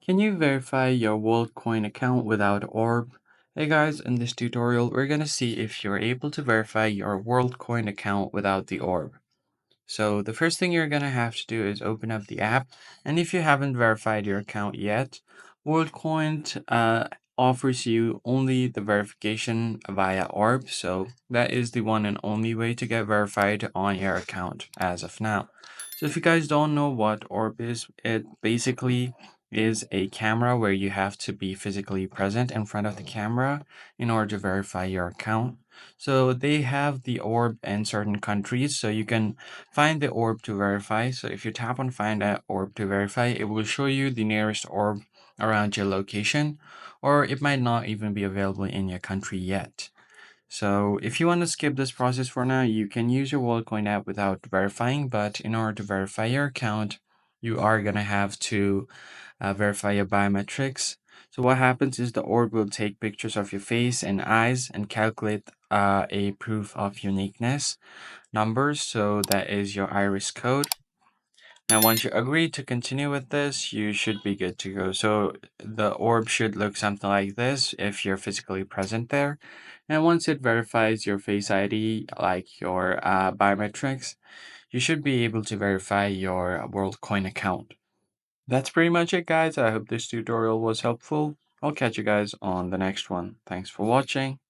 Can you verify your Worldcoin account without ORB? Hey guys, in this tutorial, we're gonna see if you're able to verify your Worldcoin account without the ORB. So the first thing you're gonna have to do is open up the app, and if you haven't verified your account yet, Worldcoin offers you only the verification via ORB, so that is the one and only way to get verified on your account as of now. So if you guys don't know what ORB is, it basically is a camera where you have to be physically present in front of the camera in order to verify your account. So they have the orb in certain countries, so you can find the orb to verify. So if you tap on find that orb to verify, it will show you the nearest orb around your location, or it might not even be available in your country yet. So if you want to skip this process for now, you can use your Worldcoin app without verifying, but in order to verify your account, you are going to have to verify your biometrics. So what happens is the orb will take pictures of your face and eyes and calculate a proof of uniqueness numbers. So that is your iris code. Now, once you agree to continue with this, you should be good to go. So the orb should look something like this if you're physically present there. And once it verifies your Face ID, like your biometrics, you should be able to verify your WorldCoin account. That's pretty much it, guys. I hope this tutorial was helpful. I'll catch you guys on the next one. Thanks for watching.